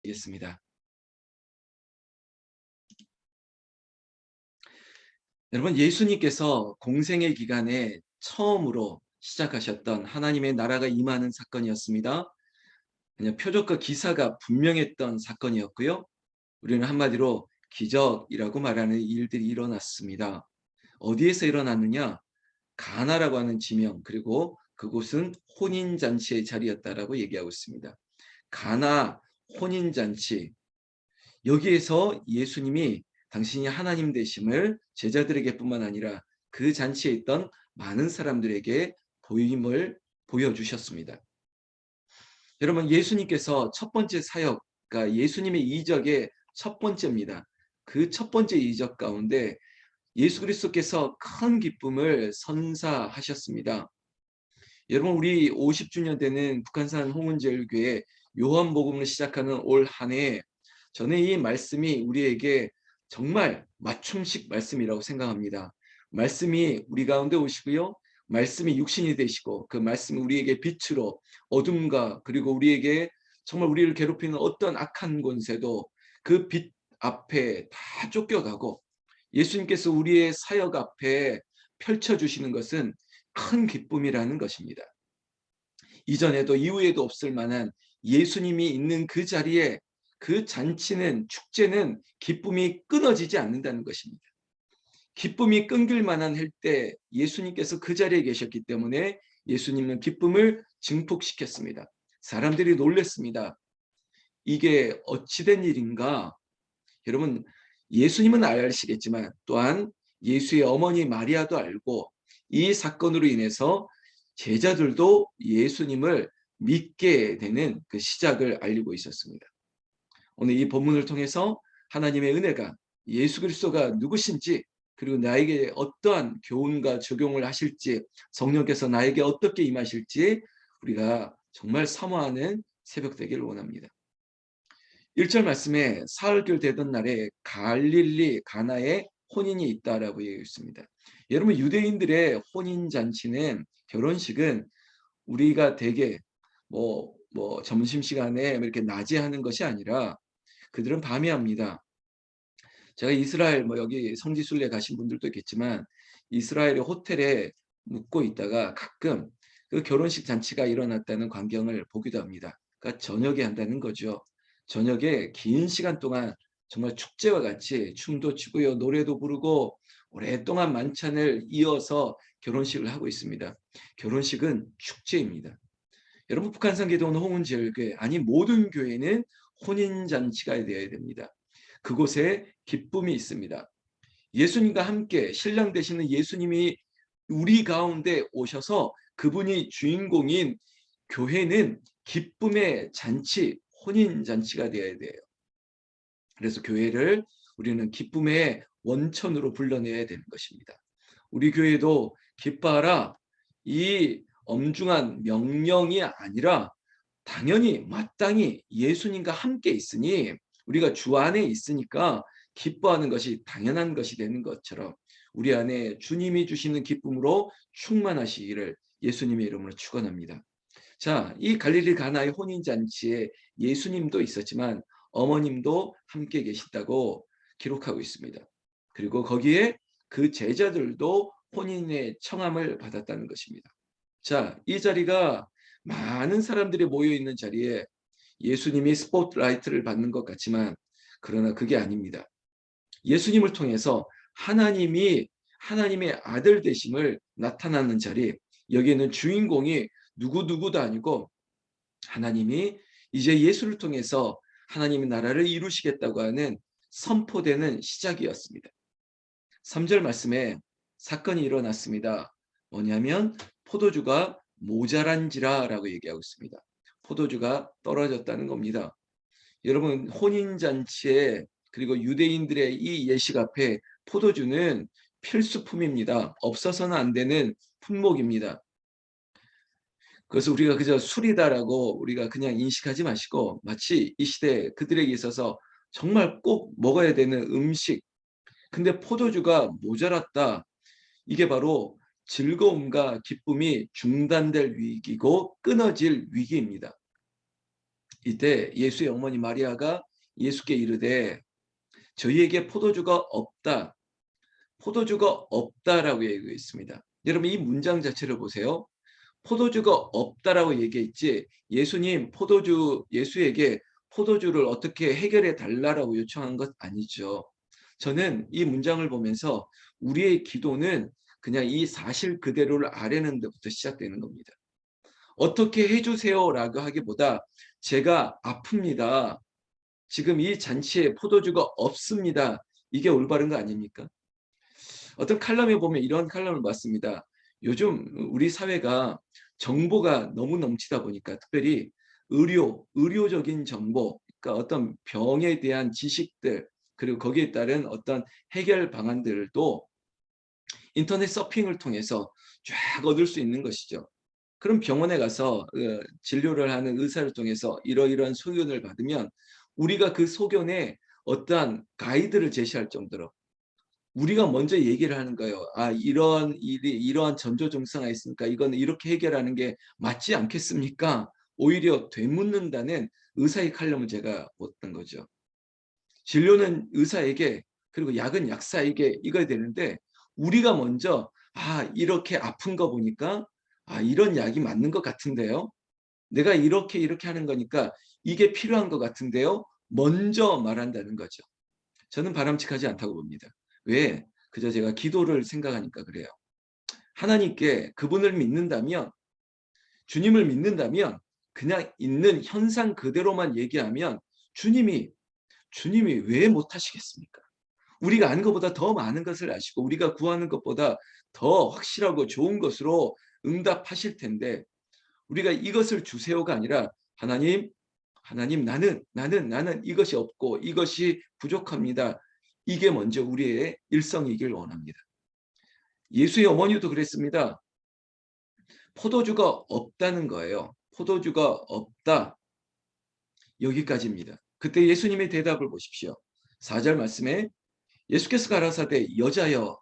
겠습니다. 여러분, 예수님께서 공생의 기간에 처음으로 시작하셨던 하나님의 나라가 임하는 사건이었습니다. 그냥 표적과 기사가 분명했던 사건이었고요. 우리는 한마디로 기적이라고 말하는 일들이 일어났습니다. 어디에서 일어났느냐? 가나라고 하는 지명, 그리고 그곳은 혼인잔치의 자리였다라고 얘기하고 있습니다. 가나 혼인잔치, 여기에서 예수님이 당신이 하나님 되심을 제자들에게뿐만 아니라 그 잔치에 있던 많은 사람들에게 보임을 보여주셨습니다. 여러분, 예수님께서 첫 번째 사역, 그러니까 예수님의 이적의 첫 번째입니다. 그 첫 번째 이적 가운데 예수 그리스도께서 큰 기쁨을 선사하셨습니다. 여러분, 우리 50주년 되는 북한산 홍은제일교회 요한복음을 시작하는 올 한 해, 저는 이 말씀이 우리에게 정말 맞춤식 말씀이라고 생각합니다. 말씀이 우리 가운데 오시고요. 말씀이 육신이 되시고 그 말씀이 우리에게 빛으로 어둠과 그리고 우리에게 정말 우리를 괴롭히는 어떤 악한 권세도 그 빛 앞에 다 쫓겨가고 예수님께서 우리의 사역 앞에 펼쳐주시는 것은 큰 기쁨이라는 것입니다. 이전에도 이후에도 없을 만한 예수님이 있는 그 자리에 그 잔치는, 축제는 기쁨이 끊어지지 않는다는 것입니다. 기쁨이 끊길 만한 할 때 예수님께서 그 자리에 계셨기 때문에 예수님은 기쁨을 증폭시켰습니다. 사람들이 놀랐습니다. 이게 어찌된 일인가? 여러분, 예수님은 아시겠지만 또한 예수의 어머니 마리아도 알고 이 사건으로 인해서 제자들도 예수님을 믿게 되는 그 시작을 알리고 있었습니다. 오늘 이 본문을 통해서 하나님의 은혜가 예수 그리스도가 누구신지 그리고 나에게 어떠한 교훈과 적용을 하실지 성령께서 나에게 어떻게 임하실지 우리가 정말 사모하는 새벽 되기를 원합니다. 1절 말씀에 사흘길 되던 날에 갈릴리 가나에 혼인이 있다라고 얘기했습니다. 여러분, 유대인들의 혼인 잔치는 결혼식은 우리가 되게 점심시간에 이렇게 낮에 하는 것이 아니라 그들은 밤에 합니다. 제가 이스라엘 여기 성지순례 가신 분들도 있겠지만 이스라엘의 호텔에 묵고 있다가 가끔 그 결혼식 잔치가 일어났다는 광경을 보기도 합니다. 그러니까 저녁에 한다는 거죠. 저녁에 긴 시간 동안 정말 축제와 같이 춤도 추고요, 노래도 부르고 오랫동안 만찬을 이어서 결혼식을 하고 있습니다. 결혼식은 축제입니다. 여러분, 북한산 기도원 홍은제일교회, 아니 모든 교회는 혼인잔치가 되어야 됩니다. 그곳에 기쁨이 있습니다. 예수님과 함께 신랑 되시는 예수님이 우리 가운데 오셔서 그분이 주인공인 교회는 기쁨의 잔치, 혼인잔치가 되어야 돼요. 그래서 교회를 우리는 기쁨의 원천으로 불러내야 되는 것입니다. 우리 교회도 기뻐하라, 이 엄중한 명령이 아니라 당연히 마땅히 예수님과 함께 있으니 우리가 주 안에 있으니까 기뻐하는 것이 당연한 것이 되는 것처럼 우리 안에 주님이 주시는 기쁨으로 충만하시기를 예수님의 이름으로 축원합니다. 자, 이 갈릴리 가나의 혼인잔치에 예수님도 있었지만 어머님도 함께 계시다고 기록하고 있습니다. 그리고 거기에 그 제자들도 혼인의 청함을 받았다는 것입니다. 자, 이 자리가 많은 사람들이 모여 있는 자리에 예수님이 스포트라이트를 받는 것 같지만 그러나 그게 아닙니다. 예수님을 통해서 하나님의 아들 되심을 나타나는 자리, 여기에는 주인공이 누구도 아니고 하나님이 이제 예수를 통해서 하나님의 나라를 이루시겠다고 하는 선포되는 시작이었습니다. 3절 말씀에 사건이 일어났습니다. 뭐냐면 포도주가 모자란지라라고 얘기하고 있습니다. 포도주가 떨어졌다는 겁니다. 여러분, 혼인잔치에 그리고 유대인들의 이 예식 앞에 포도주는 필수품입니다. 없어서는 안 되는 품목입니다. 그래서 우리가 그저 술이다라고 우리가 그냥 인식하지 마시고 마치 이 시대 그들에게 있어서 정말 꼭 먹어야 되는 음식, 근데 포도주가 모자랐다. 이게 바로 즐거움과 기쁨이 중단될 위기고 끊어질 위기입니다. 이때 예수의 어머니 마리아가 예수께 이르되 저희에게 포도주가 없다. 포도주가 없다라고 얘기했습니다. 여러분 이 문장 자체를 보세요. 포도주가 없다라고 얘기했지 예수에게 포도주를 어떻게 해결해 달라고 요청한 것 아니죠. 저는 이 문장을 보면서 우리의 기도는 그냥 이 사실 그대로를 아뢰는 데부터 시작되는 겁니다. 어떻게 해주세요라고 하기보다 제가 아픕니다. 지금 이 잔치에 포도주가 없습니다. 이게 올바른 거 아닙니까? 어떤 칼럼에 보면 이런 칼럼을 봤습니다. 요즘 우리 사회가 정보가 너무 넘치다 보니까 특별히 의료적인 정보, 그러니까 어떤 병에 대한 지식들, 그리고 거기에 따른 어떤 해결 방안들도 인터넷 서핑을 통해서 쫙 얻을 수 있는 것이죠. 그럼 병원에 가서 진료를 하는 의사를 통해서 이러이러한 소견을 받으면 우리가 그 소견에 어떠한 가이드를 제시할 정도로 우리가 먼저 얘기를 하는 거예요. 아, 이런 일이 이러한 전조 증상이 있으니까 이거는 이렇게 해결하는 게 맞지 않겠습니까? 오히려 되묻는다는 의사의 칼럼을 제가 봤던 거죠. 진료는 의사에게 그리고 약은 약사에게 이거야 되는데 우리가 먼저 이렇게 아픈 거 보니까 이런 약이 맞는 것 같은데요. 내가 이렇게 하는 거니까 이게 필요한 것 같은데요. 먼저 말한다는 거죠. 저는 바람직하지 않다고 봅니다. 왜? 그저 제가 기도를 생각하니까 그래요. 하나님께 그분을 믿는다면, 주님을 믿는다면 그냥 있는 현상 그대로만 얘기하면 주님이 왜 못하시겠습니까? 우리가 아는 것보다 더 많은 것을 아시고 우리가 구하는 것보다 더 확실하고 좋은 것으로 응답하실 텐데 우리가 이것을 주세요가 아니라 하나님 나는 이것이 없고 이것이 부족합니다. 이게 먼저 우리의 일성이길 원합니다. 예수의 어머니도 그랬습니다. 포도주가 없다는 거예요. 포도주가 없다. 여기까지입니다. 그때 예수님의 대답을 보십시오. 4절 말씀에 예수께서 가라사대 여자여,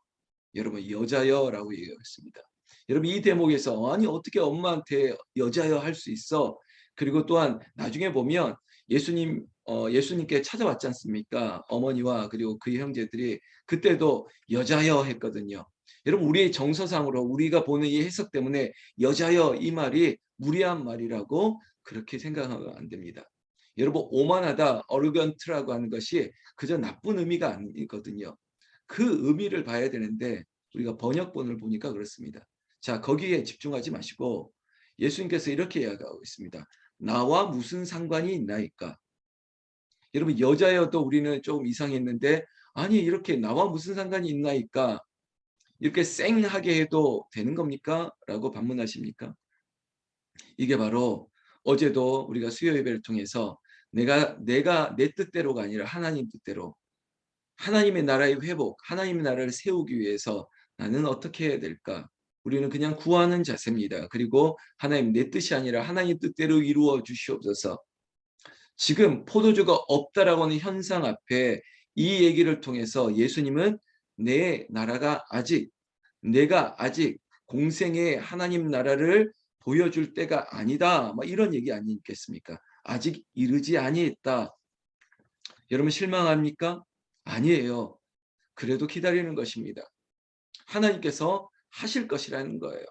여러분 여자여라고 얘기했습니다. 여러분 이 대목에서 아니 어떻게 엄마한테 여자여 할 수 있어? 그리고 또한 나중에 보면 예수님께 찾아왔지 않습니까? 어머니와 그리고 그의 형제들이 그때도 여자여 했거든요. 여러분 우리의 정서상으로 우리가 보는 이 해석 때문에 여자여 이 말이 무리한 말이라고 그렇게 생각하면 안 됩니다. 여러분 오만하다, 어르건트라고 하는 것이 그저 나쁜 의미가 아니거든요. 그 의미를 봐야 되는데 우리가 번역본을 보니까 그렇습니다. 자, 거기에 집중하지 마시고 예수님께서 이렇게 이야기하고 있습니다. 나와 무슨 상관이 있나이까? 여러분 여자여도 우리는 조금 이상했는데 아니 이렇게 나와 무슨 상관이 있나이까? 이렇게 쌩하게 해도 되는 겁니까? 라고 반문하십니까? 이게 바로 어제도 우리가 수요 예배를 통해서 내가 내 뜻대로가 아니라 하나님 뜻대로 하나님의 나라의 회복, 하나님의 나라를 세우기 위해서 나는 어떻게 해야 될까? 우리는 그냥 구하는 자세입니다. 그리고 하나님 내 뜻이 아니라 하나님 뜻대로 이루어 주시옵소서. 지금 포도주가 없다라고 하는 현상 앞에 이 얘기를 통해서 예수님은 내가 아직 공생의 하나님 나라를 보여줄 때가 아니다. 이런 얘기 아니겠습니까? 아직 이르지 아니했다. 여러분 실망합니까? 아니에요. 그래도 기다리는 것입니다. 하나님께서 하실 것이라는 거예요.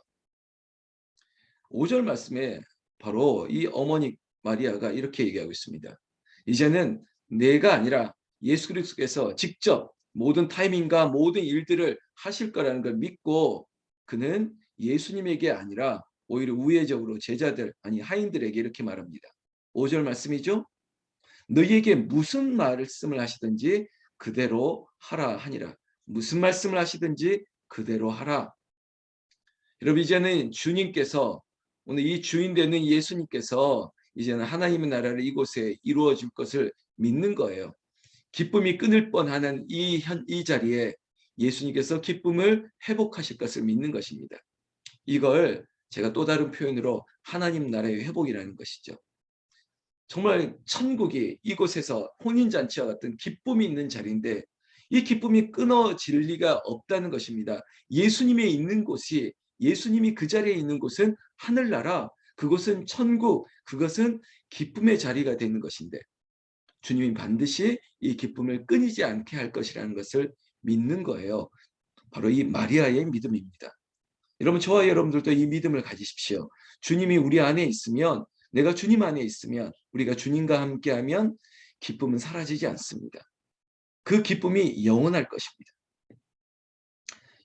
5절 말씀에 바로 이 어머니 마리아가 이렇게 얘기하고 있습니다. 이제는 내가 아니라 예수 그리스도께서 직접 모든 타이밍과 모든 일들을 하실 거라는 걸 믿고 그는 예수님에게 아니라 오히려 우회적으로 제자들 아니 하인들에게 이렇게 말합니다. 5절 말씀이죠. 너희에게 무슨 말씀을 하시든지 그대로 하라 하니라. 무슨 말씀을 하시든지 그대로 하라. 여러분 이제는 주님께서 오늘 이 주인 되는 예수님께서 이제는 하나님의 나라를 이곳에 이루어 줄 것을 믿는 거예요. 기쁨이 끊을 뻔하는 이 자리에 예수님께서 기쁨을 회복하실 것을 믿는 것입니다. 이걸 제가 또 다른 표현으로 하나님 나라의 회복이라는 것이죠. 정말 천국이 이곳에서 혼인잔치와 같은 기쁨이 있는 자리인데 이 기쁨이 끊어질 리가 없다는 것입니다. 예수님이 있는 곳이 예수님이 그 자리에 있는 곳은 하늘나라, 그곳은 천국, 그것은 기쁨의 자리가 되는 것인데 주님이 반드시 이 기쁨을 끊이지 않게 할 것이라는 것을 믿는 거예요. 바로 이 마리아의 믿음입니다. 여러분, 저와 여러분들도 이 믿음을 가지십시오. 주님이 우리 안에 있으면, 내가 주님 안에 있으면, 우리가 주님과 함께하면 기쁨은 사라지지 않습니다. 그 기쁨이 영원할 것입니다.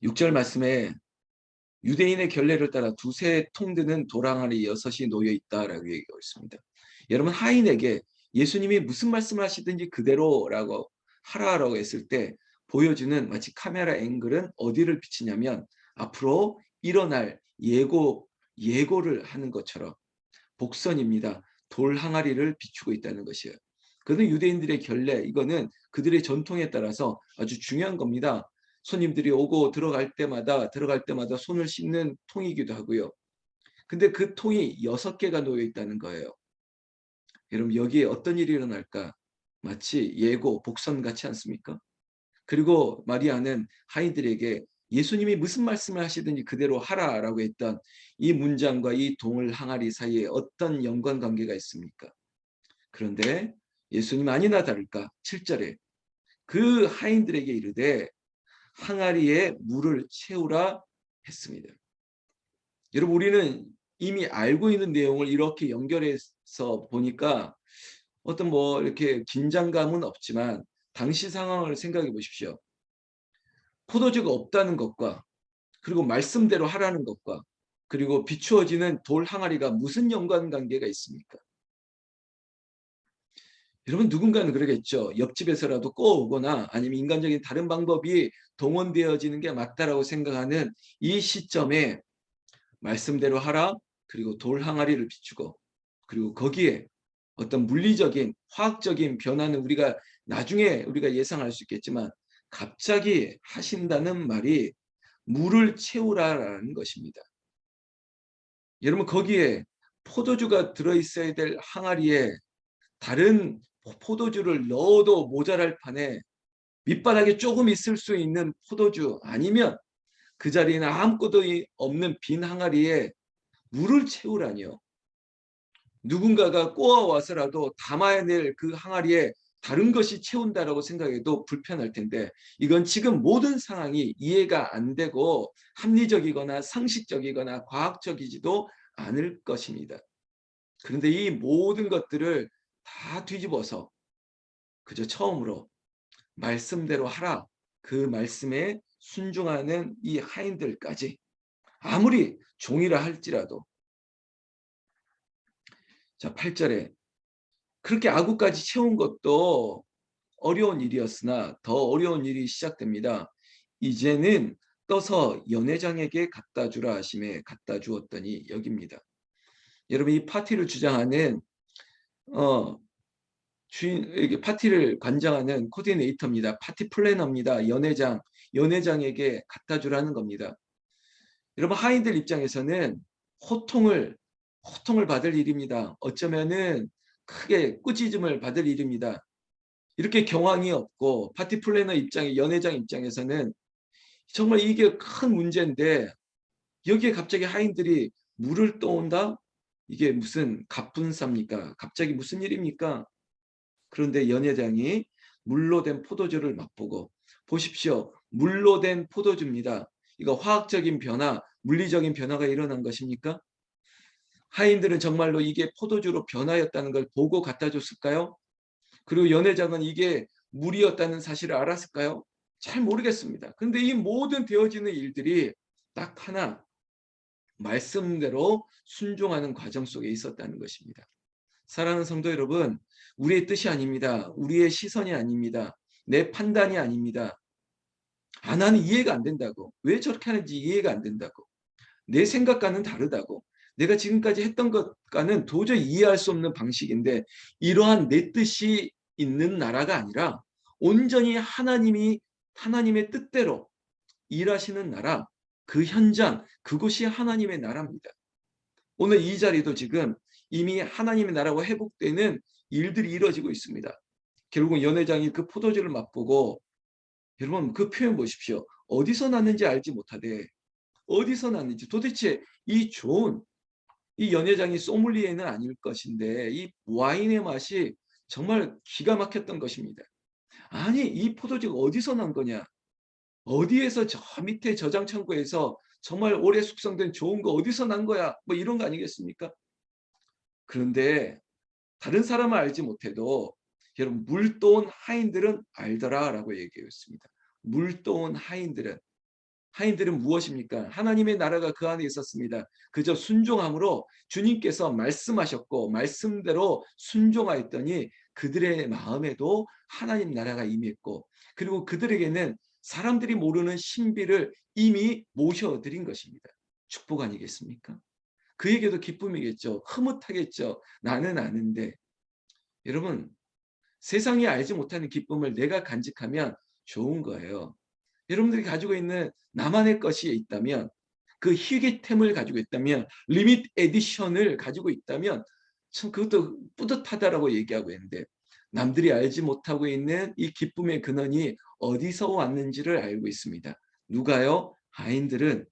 6절 말씀에 유대인의 결례를 따라 두세 통 드는 도랑아리 6이 놓여 있다라고 얘기하고 있습니다. 여러분, 하인에게 예수님이 무슨 말씀을 하시든지 그대로라고 하라라고 했을 때 보여주는 마치 카메라 앵글은 어디를 비치냐면 앞으로 일어날 예고를 하는 것처럼 복선입니다. 돌 항아리를 비추고 있다는 것이에요. 그는 유대인들의 결례, 이거는 그들의 전통에 따라서 아주 중요한 겁니다. 손님들이 오고 들어갈 때마다 손을 씻는 통이기도 하고요. 근데 그 통이 6개가 놓여 있다는 거예요. 여러분, 여기에 어떤 일이 일어날까? 마치 예고, 복선 같지 않습니까? 그리고 마리아는 하인들에게 예수님이 무슨 말씀을 하시든지 그대로 하라라고 했던 이 문장과 이 동을 항아리 사이에 어떤 연관관계가 있습니까? 그런데 예수님 아니나 다를까 7절에 그 하인들에게 이르되 항아리에 물을 채우라 했습니다. 여러분, 우리는 이미 알고 있는 내용을 이렇게 연결해서 보니까 어떤 이렇게 긴장감은 없지만 당시 상황을 생각해 보십시오. 포도주가 없다는 것과 그리고 말씀대로 하라는 것과 그리고 비추어지는 돌 항아리가 무슨 연관관계가 있습니까? 여러분, 누군가는 그러겠죠. 옆집에서라도 꼬오거나 아니면 인간적인 다른 방법이 동원되어지는 게 맞다라고 생각하는 이 시점에 말씀대로 하라, 그리고 돌 항아리를 비추고 그리고 거기에 어떤 물리적인 화학적인 변화는 나중에 우리가 예상할 수 있겠지만 갑자기 하신다는 말이 물을 채우라라는 것입니다. 여러분, 거기에 포도주가 들어있어야 될 항아리에 다른 포도주를 넣어도 모자랄 판에 밑바닥에 조금 있을 수 있는 포도주 아니면 그 자리에는 아무것도 없는 빈 항아리에 물을 채우라니요. 누군가가 꼬아와서라도 담아야 될 그 항아리에 다른 것이 채운다라고 생각해도 불편할 텐데 이건 지금 모든 상황이 이해가 안 되고 합리적이거나 상식적이거나 과학적이지도 않을 것입니다. 그런데 이 모든 것들을 다 뒤집어서 그저 처음으로 말씀대로 하라, 그 말씀에 순종하는 이 하인들까지 아무리 종이라 할지라도, 자 8절에 그렇게 아구까지 채운 것도 어려운 일이었으나 더 어려운 일이 시작됩니다. 이제는 떠서 연회장에게 갖다 주라 하심에 갖다 주었더니 여기입니다. 여러분, 이 파티를 주장하는 주인, 파티를 관장하는 코디네이터입니다. 파티 플래너입니다. 연회장에게 갖다 주라는 겁니다. 여러분, 하인들 입장에서는 호통을 받을 일입니다. 어쩌면은 크게 꾸짖음을 받을 일입니다. 이렇게 경황이 없고 파티 플래너 연회장 입장에서는 정말 이게 큰 문제인데 여기에 갑자기 하인들이 물을 떠온다? 이게 무슨 갑분싸입니까? 갑자기 무슨 일입니까? 그런데 연회장이 물로 된 포도주를 맛보고, 보십시오. 물로 된 포도주입니다. 이거 화학적인 변화, 물리적인 변화가 일어난 것입니까? 하인들은 정말로 이게 포도주로 변화였다는 걸 보고 갖다 줬을까요? 그리고 연회장은 이게 물이었다는 사실을 알았을까요? 잘 모르겠습니다. 그런데 이 모든 되어지는 일들이 딱 하나, 말씀대로 순종하는 과정 속에 있었다는 것입니다. 사랑하는 성도 여러분, 우리의 뜻이 아닙니다. 우리의 시선이 아닙니다. 내 판단이 아닙니다. 나는 이해가 안 된다고. 왜 저렇게 하는지 이해가 안 된다고. 내 생각과는 다르다고. 내가 지금까지 했던 것과는 도저히 이해할 수 없는 방식인데 이러한 내 뜻이 있는 나라가 아니라 온전히 하나님의 뜻대로 일하시는 나라, 그 현장, 그곳이 하나님의 나라입니다. 오늘 이 자리도 지금 이미 하나님의 나라가 회복되는 일들이 이루어지고 있습니다. 결국은 연회장이 그 포도주를 맛보고, 여러분 그 표현 보십시오. 어디서 났는지 알지 못하되, 어디서 났는지 도대체 이 좋은 이 연회장이 소믈리에는 아닐 것인데 이 와인의 맛이 정말 기가 막혔던 것입니다. 아니 이 포도주가 어디서 난 거냐? 어디에서 저 밑에 저장 창고에서 정말 오래 숙성된 좋은 거 어디서 난 거야? 뭐 이런 거 아니겠습니까? 그런데 다른 사람은 알지 못해도 여러분 물도온 하인들은 알더라라고 얘기했습니다. 물도온 하인들은 무엇입니까? 하나님의 나라가 그 안에 있었습니다. 그저 순종함으로 주님께서 말씀하셨고 말씀대로 순종하였더니 그들의 마음에도 하나님 나라가 임했고 그리고 그들에게는 사람들이 모르는 신비를 이미 모셔드린 것입니다. 축복 아니겠습니까? 그에게도 기쁨이겠죠. 흐뭇하겠죠. 나는 아는데. 여러분 세상이 알지 못하는 기쁨을 내가 간직하면 좋은 거예요. 여러분들이 가지고 있는 나만의 것이 있다면 그 희귀템을 가지고 있다면 리미트 에디션을 가지고 있다면 참 그것도 뿌듯하다라고 얘기하고 있는데 남들이 알지 못하고 있는 이 기쁨의 근원이 어디서 왔는지를 알고 있습니다. 누가요? 하인들은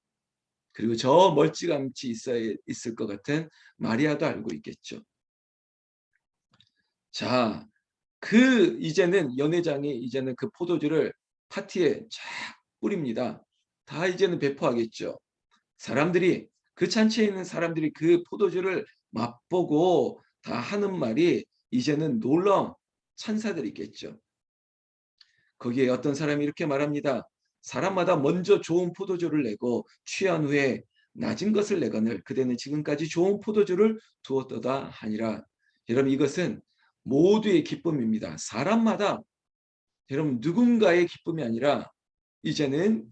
그리고 저 멀찌감치 있을 것 같은 마리아도 알고 있겠죠. 자, 이제는 연회장이 이제는 그 포도주를 파티에 쫙 뿌립니다. 다 이제는 배포하겠죠. 사람들이 그 잔치에 있는 사람들이 그 포도주를 맛보고 다 하는 말이 이제는 놀라운 찬사들이 있겠죠. 거기에 어떤 사람이 이렇게 말합니다. 사람마다 먼저 좋은 포도주를 내고 취한 후에 낮은 것을 내거늘 그대는 지금까지 좋은 포도주를 두었도다 하니라. 여러분 이것은 모두의 기쁨입니다. 사람마다 여러분 누군가의 기쁨이 아니라 이제는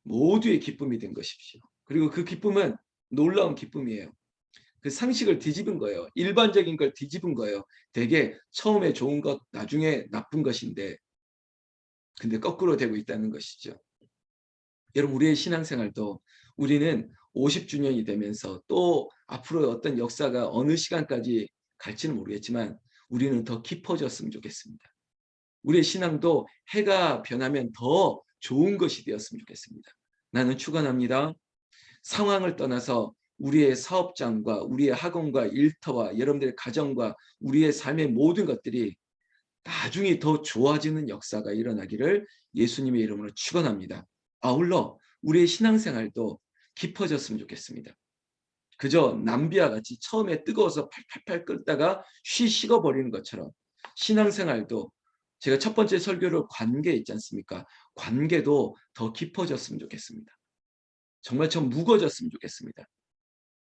모두의 기쁨이 된 것이죠. 그리고 그 기쁨은 놀라운 기쁨이에요. 그 상식을 뒤집은 거예요. 일반적인 걸 뒤집은 거예요. 되게 처음에 좋은 것, 나중에 나쁜 것인데 근데 거꾸로 되고 있다는 것이죠. 여러분 우리의 신앙생활도 우리는 50주년이 되면서 또 앞으로 어떤 역사가 어느 시간까지 갈지는 모르겠지만 우리는 더 깊어졌으면 좋겠습니다. 우리의 신앙도 해가 변하면 더 좋은 것이 되었으면 좋겠습니다. 나는 축원합니다. 상황을 떠나서 우리의 사업장과 우리의 학원과 일터와 여러분들의 가정과 우리의 삶의 모든 것들이 나중에 더 좋아지는 역사가 일어나기를 예수님의 이름으로 축원합니다. 아울러 우리의 신앙생활도 깊어졌으면 좋겠습니다. 그저 남비와 같이 처음에 뜨거워서 팔팔팔 끓다가 식어버리는 것처럼 신앙생활도 제가 첫 번째 설교를 관계 있지 않습니까? 관계도 더 깊어졌으면 좋겠습니다. 정말 좀 무거워졌으면 좋겠습니다.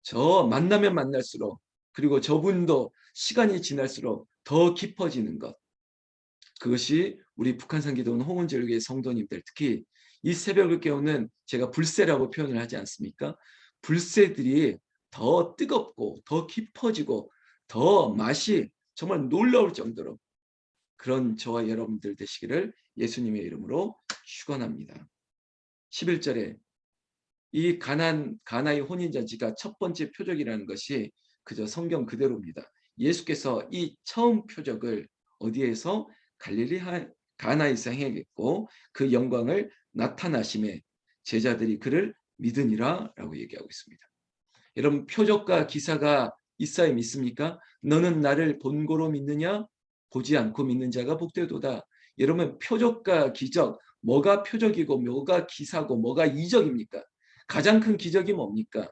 저 만나면 만날수록 그리고 저분도 시간이 지날수록 더 깊어지는 것. 그것이 우리 북한산기도원 홍은제일교회 성도님들 특히 이 새벽을 깨우는 제가 불새라고 표현을 하지 않습니까? 불새들이 더 뜨겁고 더 깊어지고 더 맛이 정말 놀라울 정도로 그런 저와 여러분들 되시기를 예수님의 이름으로 축원합니다. 11절에 이 가나의 혼인잔치가 첫 번째 표적이라는 것이 그저 성경 그대로입니다. 예수께서 이 처음 표적을 어디에서 갈릴리 가나에서 행했고 그 영광을 나타나심에 제자들이 그를 믿으니라라고 얘기하고 있습니다. 여러분 표적과 기사가 있어야 믿습니까? 너는 나를 본고로 믿느냐? 보지 않고 믿는 자가 복되도다. 여러분 표적과 기적 뭐가 표적이고 뭐가 기사고 뭐가 이적입니까? 가장 큰 기적이 뭡니까?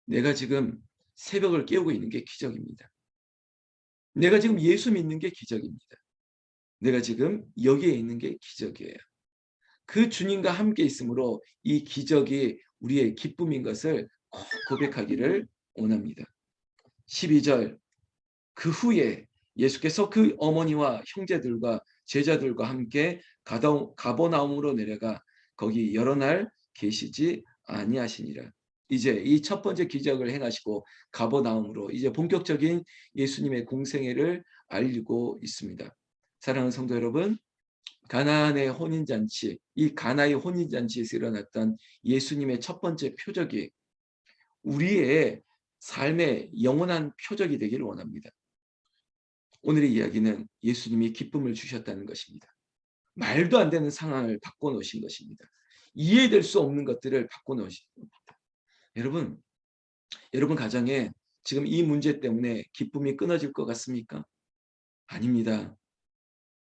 내가 지금 새벽을 깨우고 있는 게 기적입니다. 내가 지금 예수 믿는 게 기적입니다. 내가 지금 여기에 있는 게 기적이에요. 그 주님과 함께 있으므로 이 기적이 우리의 기쁨인 것을 꼭 고백하기를 원합니다. 12절 그 후에 예수께서 그 어머니와 형제들과 제자들과 함께 가버나움으로 내려가 거기 여러 날 계시지 아니하시니라. 이제 이 첫 번째 기적을 행하시고 가버나움으로 이제 본격적인 예수님의 공생애를 알리고 있습니다. 사랑하는 성도 여러분, 가나안의 혼인잔치, 이 가나의 혼인잔치에서 일어났던 예수님의 첫 번째 표적이 우리의 삶의 영원한 표적이 되기를 원합니다. 오늘의 이야기는 예수님이 기쁨을 주셨다는 것입니다. 말도 안 되는 상황을 바꿔놓으신 것입니다. 이해될 수 없는 것들을 바꿔놓으신 겁니다. 여러분 여러분 가정에 지금 이 문제 때문에 기쁨이 끊어질 것 같습니까? 아닙니다.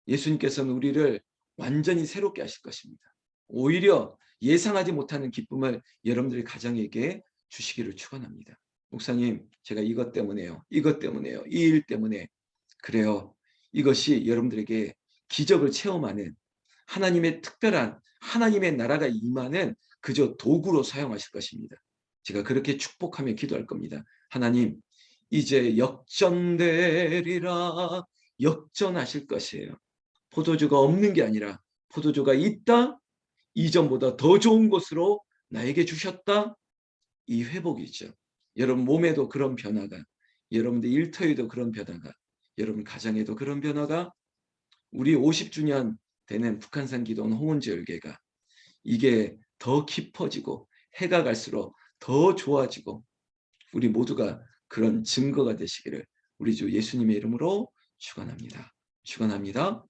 예수님께서는 우리를 완전히 새롭게 하실 것입니다. 오히려 예상하지 못하는 기쁨을 여러분들의 가정에게 주시기를 축원합니다. 목사님, 제가 이것 때문에요. 이것 때문에요. 이 일 때문에 그래요. 이것이 여러분들에게 기적을 체험하는 하나님의 특별한 하나님의 나라가 임하는 그저 도구로 사용하실 것입니다. 제가 그렇게 축복하며 기도할 겁니다. 하나님, 이제 역전되리라 역전하실 것이에요. 포도주가 없는 게 아니라 포도주가 있다. 이전보다 더 좋은 것으로 나에게 주셨다. 이 회복이죠. 여러분 몸에도 그런 변화가, 여러분들 일터에도 그런 변화가, 여러분 가정에도 그런 변화가, 우리 50주년 되는 북한산 기도원 홍은지열계가 이게 더 깊어지고 해가 갈수록 더 좋아지고 우리 모두가 그런 증거가 되시기를 우리 주 예수님의 이름으로 축원합니다. 축원합니다.